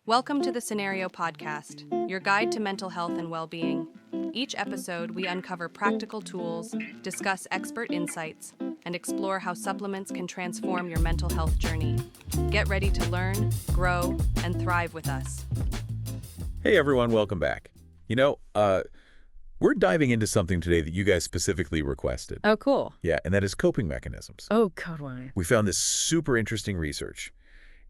Welcome to the Cenario Podcast, your guide to mental health and well-being. Each episode, we uncover practical tools, discuss expert insights, and explore how supplements can transform your mental health journey. Get ready to learn, grow, and thrive with us. Hey everyone, welcome back. We're diving into something today that you guys specifically requested. Oh, cool. Yeah, and that is coping mechanisms. Oh, God, why? We found this super interesting research.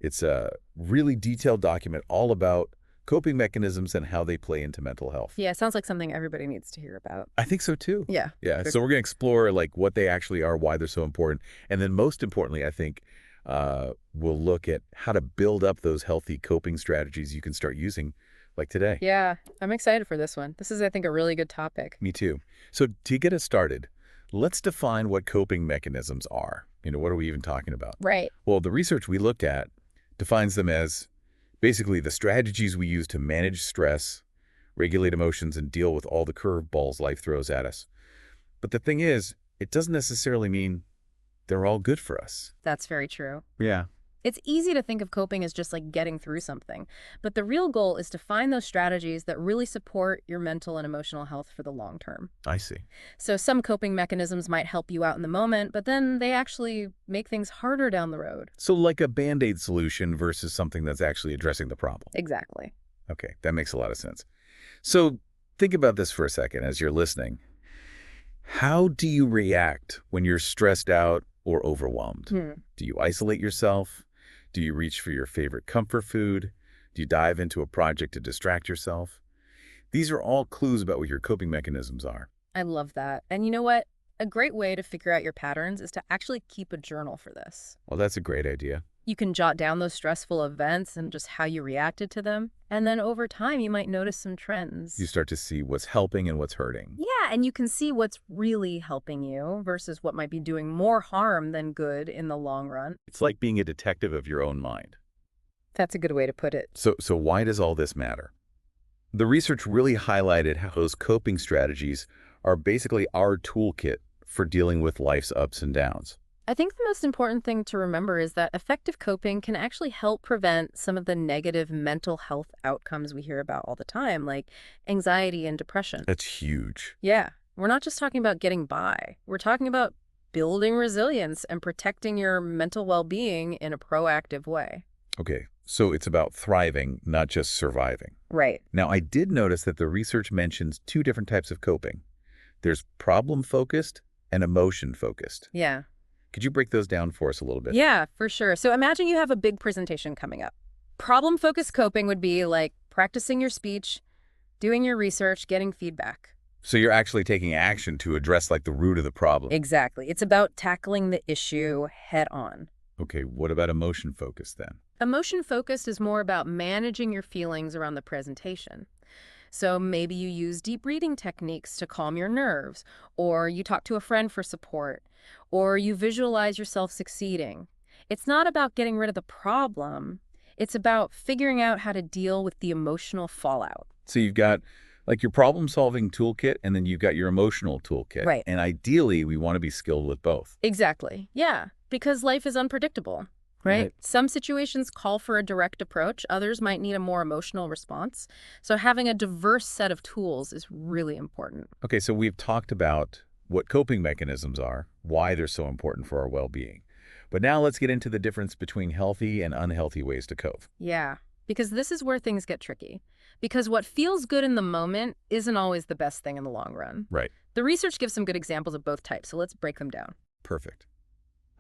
It's a really detailed document all about coping mechanisms and how they play into mental health. Yeah, sounds like something everybody needs to hear about. I think so too. Yeah. Yeah, so we're going to explore what they actually are, why they're so important, and then most importantly, I think we'll look at how to build up those healthy coping strategies you can start using like today. Yeah, I'm excited for this one. This is, I think, a really good topic. Me too. So to get us started, let's define what coping mechanisms are. What are we even talking about? Right. Well, the research we looked at defines them as basically the strategies we use to manage stress, regulate emotions, and deal with all the curveballs life throws at us. But the thing is, it doesn't necessarily mean they're all good for us. That's very true. Yeah. It's easy to think of coping as just like getting through something, but the real goal is to find those strategies that really support your mental and emotional health for the long term. I see. So some coping mechanisms might help you out in the moment, but then they actually make things harder down the road. So like a Band-Aid solution versus something that's actually addressing the problem. Exactly. Okay, that makes a lot of sense. So think about this for a second as you're listening. How do you react when you're stressed out or overwhelmed? Do you isolate yourself? Do you reach for your favorite comfort food? Do you dive into a project to distract yourself? These are all clues about what your coping mechanisms are. I love that. And you know what? A great way to figure out your patterns is to actually keep a journal for this. Well, that's a great idea. You can jot down those stressful events and just how you reacted to them. And then over time, you might notice some trends. You start to see what's helping and what's hurting. Yeah, and you can see what's really helping you versus what might be doing more harm than good in the long run. It's like being a detective of your own mind. That's a good way to put it. So why does all this matter? The research really highlighted how those coping strategies are basically our toolkit for dealing with life's ups and downs. I think the most important thing to remember is that effective coping can actually help prevent some of the negative mental health outcomes we hear about all the time, like anxiety and depression. That's huge. Yeah, we're not just talking about getting by. We're talking about building resilience and protecting your mental well-being in a proactive way. Okay, so it's about thriving, not just surviving. Right. Now, I did notice that the research mentions two different types of coping. There's problem-focused and emotion-focused. Yeah. Could you break those down for us a little bit? Yeah, for sure. So imagine you have a big presentation coming up. Problem-focused coping would be like practicing your speech, doing your research, getting feedback. So you're actually taking action to address the root of the problem. Exactly. It's about tackling the issue head on. Okay, what about emotion-focused then? Emotion-focused is more about managing your feelings around the presentation. So maybe you use deep breathing techniques to calm your nerves, or you talk to a friend for support, or you visualize yourself succeeding. It's not about getting rid of the problem. It's about figuring out how to deal with the emotional fallout. So you've got your problem-solving toolkit, and then you've got your emotional toolkit. Right. And ideally, we want to be skilled with both. Exactly. Yeah, because life is unpredictable. Right? Some situations call for a direct approach. Others might need a more emotional response. So having a diverse set of tools is really important. Okay, so we've talked about what coping mechanisms are, why they're so important for our well-being. But now let's get into the difference between healthy and unhealthy ways to cope. Yeah, because this is where things get tricky. Because what feels good in the moment isn't always the best thing in the long run. Right. The research gives some good examples of both types, so let's break them down. Perfect.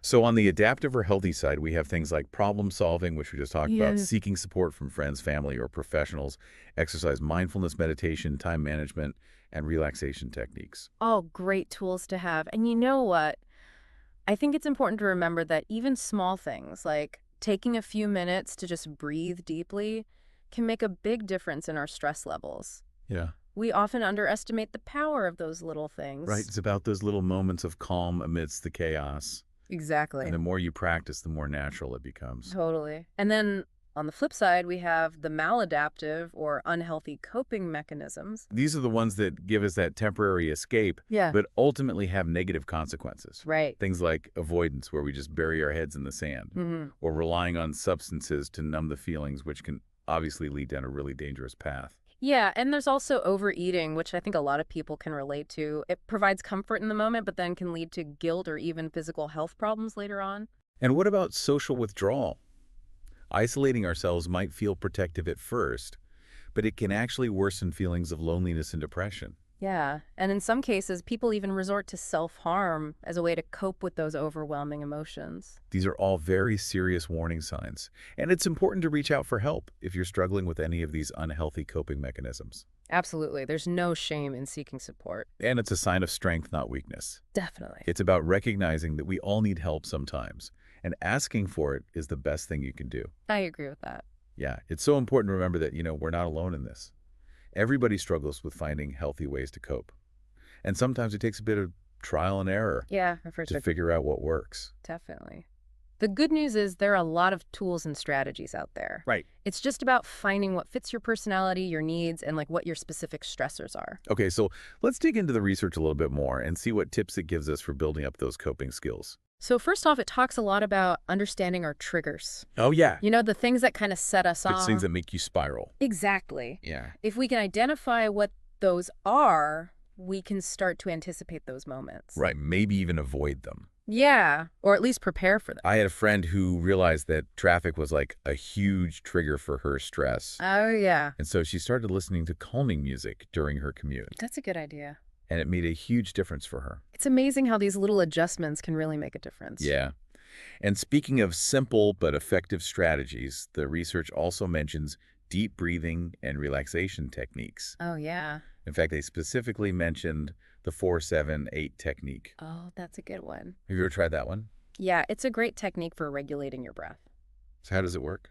So on the adaptive or healthy side, we have things like problem solving, which we just talked about, seeking support from friends, family, or professionals, exercise, mindfulness, meditation, time management, and relaxation techniques. All great tools to have. And you know what? I think it's important to remember that even small things like taking a few minutes to just breathe deeply can make a big difference in our stress levels. Yeah. We often underestimate the power of those little things. Right. It's about those little moments of calm amidst the chaos. Exactly. And the more you practice, the more natural it becomes. Totally. And then on the flip side, we have the maladaptive or unhealthy coping mechanisms. These are the ones that give us that temporary escape, but ultimately have negative consequences. Right. Things like avoidance, where we just bury our heads in the sand, or relying on substances to numb the feelings, which can obviously lead down a really dangerous path. Yeah, and there's also overeating, which I think a lot of people can relate to. It provides comfort in the moment, but then can lead to guilt or even physical health problems later on. And what about social withdrawal? Isolating ourselves might feel protective at first, but it can actually worsen feelings of loneliness and depression. Yeah, and in some cases, people even resort to self-harm as a way to cope with those overwhelming emotions. These are all very serious warning signs, and it's important to reach out for help if you're struggling with any of these unhealthy coping mechanisms. Absolutely. There's no shame in seeking support. And it's a sign of strength, not weakness. Definitely. It's about recognizing that we all need help sometimes, and asking for it is the best thing you can do. I agree with that. Yeah, it's so important to remember that, we're not alone in this. Everybody struggles with finding healthy ways to cope. And sometimes it takes a bit of trial and error Yeah, for to sure. figure out what works. Definitely. The good news is there are a lot of tools and strategies out there. Right. It's just about finding what fits your personality, your needs, and like what your specific stressors are. Okay, so let's dig into the research a little bit more and see what tips it gives us for building up those coping skills. So first off, it talks a lot about understanding our triggers. Oh, yeah. You know, the things that kind of set us off. It's things that make you spiral. Exactly. Yeah. If we can identify what those are, we can start to anticipate those moments. Right, maybe even avoid them. Yeah, or at least prepare for them. I had a friend who realized that traffic was like a huge trigger for her stress. Oh, yeah. And so she started listening to calming music during her commute. That's a good idea. And it made a huge difference for her. It's amazing how these little adjustments can really make a difference. Yeah. And speaking of simple but effective strategies, the research also mentions deep breathing and relaxation techniques. Oh, yeah. In fact, they specifically mentioned the 4-7-8 technique. Oh, that's a good one. Have you ever tried that one? Yeah, it's a great technique for regulating your breath. So how does it work?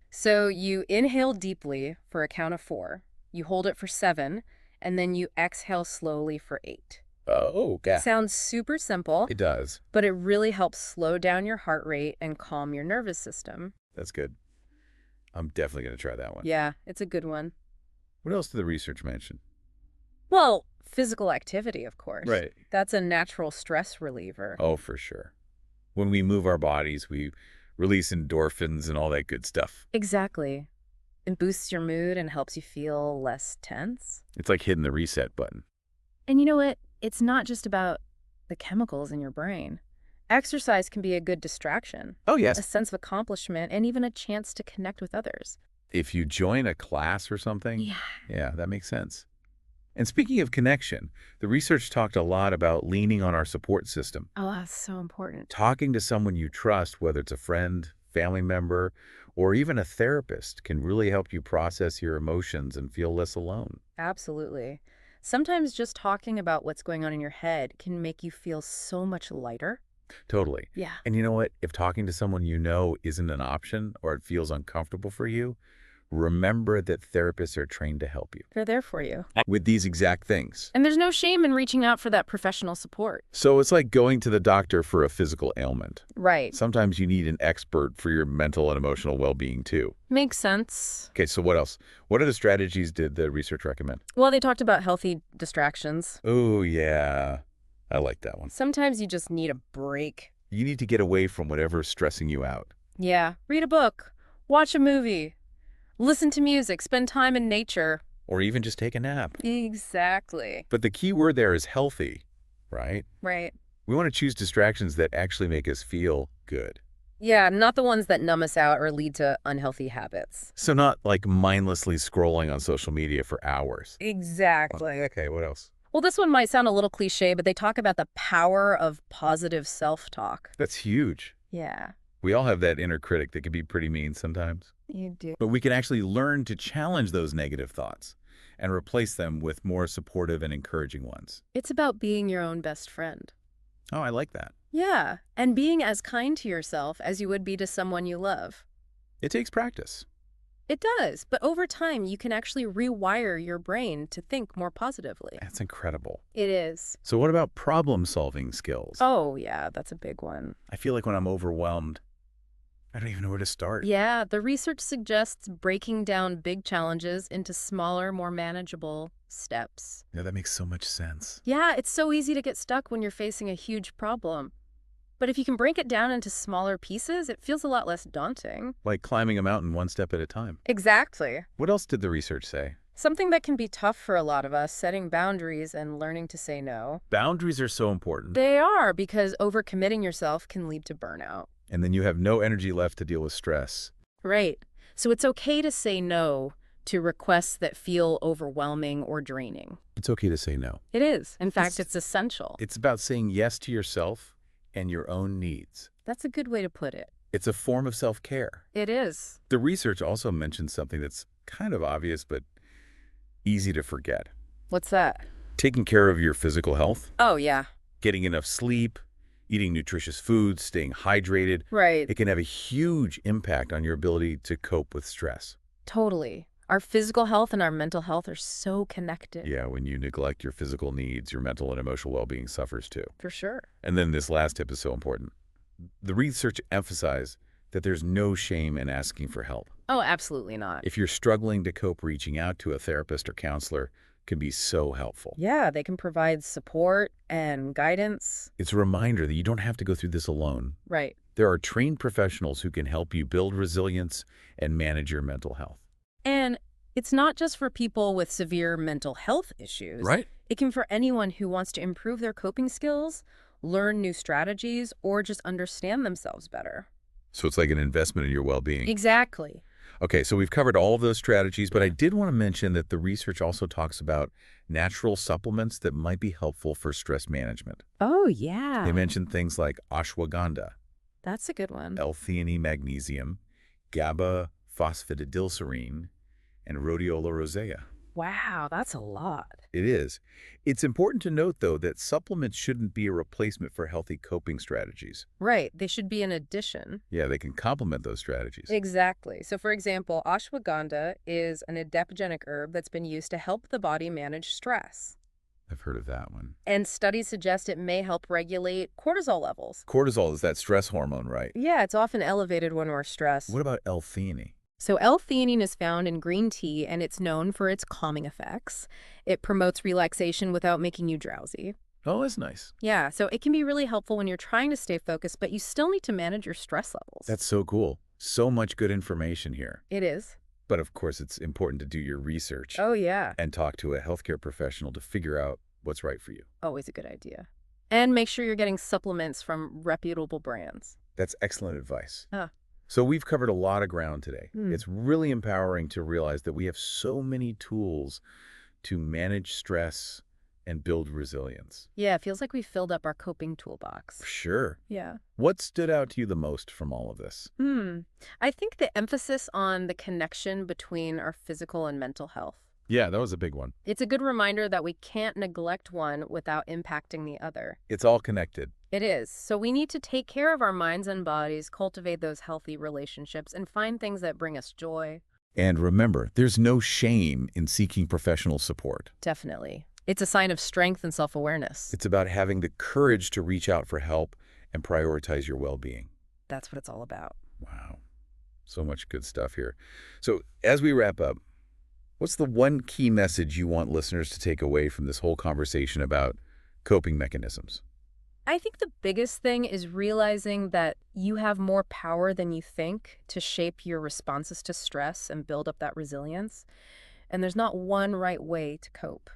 So you inhale deeply for a count of 4, you hold it for 7, and then you exhale slowly for 8. Oh, okay. Sounds super simple, It does. but it really helps slow down your heart rate and calm your nervous system. That's good. I'm definitely going to try that one. Yeah, it's a good one. What else did the research mention? Well, physical activity, of course. Right. That's a natural stress reliever. Oh, for sure. When we move our bodies, we release endorphins and all that good stuff. Exactly. It boosts your mood and helps you feel less tense. It's like hitting the reset button. And you know what? It's not just about the chemicals in your brain. Exercise can be a good distraction, Oh, a yes. sense of accomplishment, and even a chance to connect with others. If you join a class or something, Yeah. yeah, that makes sense. And speaking of connection, the research talked a lot about leaning on our support system. Oh, that's so important. Talking to someone you trust, whether it's a friend, family member, or even a therapist, can really help you process your emotions and feel less alone. Absolutely. Sometimes just talking about what's going on in your head can make you feel so much lighter. Totally. Yeah. And you know what? If talking to someone you know isn't an option or it feels uncomfortable for you, remember that therapists are trained to help you They're there for you. with these exact things. And there's no shame in reaching out for that professional support. So it's like going to the doctor for a physical ailment. Right. Sometimes you need an expert for your mental and emotional well-being too. Makes sense. Okay, so what else? What other strategies did the research recommend? Well, they talked about healthy distractions. Oh, yeah. I like that one. Sometimes you just need a break. You need to get away from whatever's stressing you out. Yeah. Read a book. Watch a movie. Listen to music. Spend time in nature. Or even just take a nap. Exactly. But the key word there is healthy, right? Right. We want to choose distractions that actually make us feel good. Yeah, not the ones that numb us out or lead to unhealthy habits. So not like mindlessly scrolling on social media for hours. Exactly. Okay, what else? Well, this one might sound a little cliche, but they talk about the power of positive self-talk. That's huge. Yeah, We all have that inner critic that can be pretty mean sometimes. you do. But we can actually learn to challenge those negative thoughts and replace them with more supportive and encouraging ones. It's about being your own best friend. Oh, I like that. Yeah, and being as kind to yourself as you would be to someone you love. It takes practice. It does, but over time, you can actually rewire your brain to think more positively. That's incredible. It is. So what about problem-solving skills? Oh, yeah, that's a big one. I feel like when I'm overwhelmed, I don't even know where to start. Yeah, the research suggests breaking down big challenges into smaller, more manageable steps. Yeah, that makes so much sense. Yeah, it's so easy to get stuck when you're facing a huge problem. But if you can break it down into smaller pieces, it feels a lot less daunting. Like climbing a mountain one step at a time. Exactly. What else did the research say? Something that can be tough for a lot of us, setting boundaries and learning to say no. Boundaries are so important. They are, because overcommitting yourself can lead to burnout. And then you have no energy left to deal with stress. Right. So it's okay to say no to requests that feel overwhelming or draining. It's okay to say no. It is. In fact, it's essential. It's about saying yes to yourself and your own needs. That's a good way to put it. It's a form of self-care. It is. The research also mentions something that's kind of obvious but easy to forget. What's that? Taking care of your physical health, Oh, yeah. getting enough sleep, eating nutritious foods, staying hydrated. Right. It can have a huge impact on your ability to cope with stress. Totally. Our physical health and our mental health are so connected. Yeah, when you neglect your physical needs, your mental and emotional well-being suffers too. For sure. And then this last tip is so important. The research emphasized that there's no shame in asking for help. Oh, absolutely not. If you're struggling to cope, reaching out to a therapist or counselor can be so helpful. Yeah, they can provide support and guidance. It's a reminder that you don't have to go through this alone. Right. There are trained professionals who can help you build resilience and manage your mental health. And it's not just for people with severe mental health issues. Right. It can for anyone who wants to improve their coping skills, learn new strategies, or just understand themselves better. So it's like an investment in your well-being. Exactly. Okay, so we've covered all of those strategies, but I did want to mention that the research also talks about natural supplements that might be helpful for stress management. Oh, yeah. They mentioned things like ashwagandha, That's a good one. L-theanine magnesium, GABA phosphatidylserine, and rhodiola rosea. Wow, that's a lot. It is. It's important to note, though, that supplements shouldn't be a replacement for healthy coping strategies. Right. They should be an addition. Yeah, they can complement those strategies. Exactly. So, for example, ashwagandha is an adaptogenic herb that's been used to help the body manage stress. I've heard of that one. And studies suggest it may help regulate cortisol levels. Cortisol is that stress hormone, right? Yeah, it's often elevated when we're stressed. What about L-theanine? So L-theanine is found in green tea, and it's known for its calming effects. It promotes relaxation without making you drowsy. Oh, that's nice. Yeah, so it can be really helpful when you're trying to stay focused, but you still need to manage your stress levels. That's so cool. So much good information here. It is. But of course, it's important to do your research Oh, yeah. and talk to a healthcare professional to figure out what's right for you. Always a good idea. And make sure you're getting supplements from reputable brands. That's excellent advice. Ah. So we've covered a lot of ground today. Hmm. It's really empowering to realize that we have so many tools to manage stress and build resilience. Yeah, it feels like we filled up our coping toolbox. Sure. Yeah. What stood out to you the most from all of this? I think the emphasis on the connection between our physical and mental health. Yeah, that was a big one. It's a good reminder that we can't neglect one without impacting the other. It's all connected. It is. So we need to take care of our minds and bodies, cultivate those healthy relationships, and find things that bring us joy. And remember, there's no shame in seeking professional support. Definitely. It's a sign of strength and self-awareness. It's about having the courage to reach out for help and prioritize your well-being. That's what it's all about. Wow. So much good stuff here. So as we wrap up, what's the one key message you want listeners to take away from this whole conversation about coping mechanisms? I think the biggest thing is realizing that you have more power than you think to shape your responses to stress and build up that resilience. And there's not one right way to cope.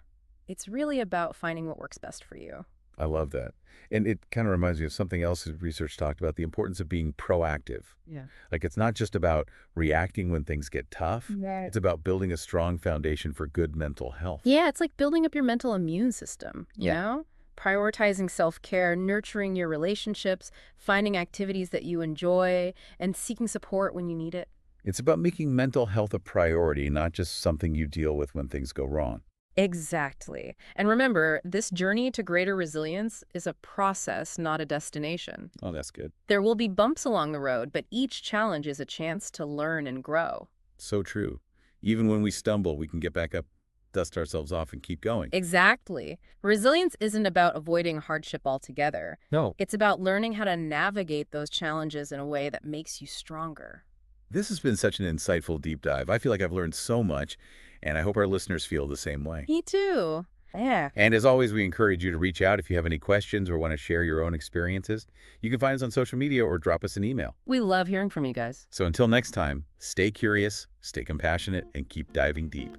It's really about finding what works best for you. I love that. And it kind of reminds me of something else that research talked about, the importance of being proactive. Yeah. Like it's not just about reacting when things get tough. Right. It's about building a strong foundation for good mental health. Yeah, it's like building up your mental immune system, you Yeah. know? Prioritizing self-care, nurturing your relationships, finding activities that you enjoy, and seeking support when you need it. It's about making mental health a priority, not just something you deal with when things go wrong. Exactly. And remember, this journey to greater resilience is a process, not a destination. Oh, that's good. There will be bumps along the road, but each challenge is a chance to learn and grow. So true. Even when we stumble, we can get back up, dust ourselves off, and keep going. Exactly. Resilience isn't about avoiding hardship altogether. No. It's about learning how to navigate those challenges in a way that makes you stronger. This has been such an insightful deep dive. I feel like I've learned so much, and I hope our listeners feel the same way. Me too. Yeah. And as always, we encourage you to reach out if you have any questions or want to share your own experiences. You can find us on social media or drop us an email. We love hearing from you guys. So until next time, stay curious, stay compassionate, and keep diving deep.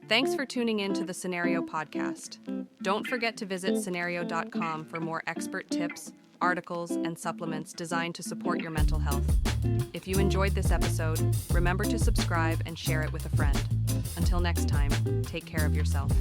Thanks for tuning in to the Cenario podcast. Don't forget to visit Cenario.com for more expert tips, articles, and supplements designed to support your mental health. If you enjoyed this episode, remember to subscribe and share it with a friend. Until next time, take care of yourself.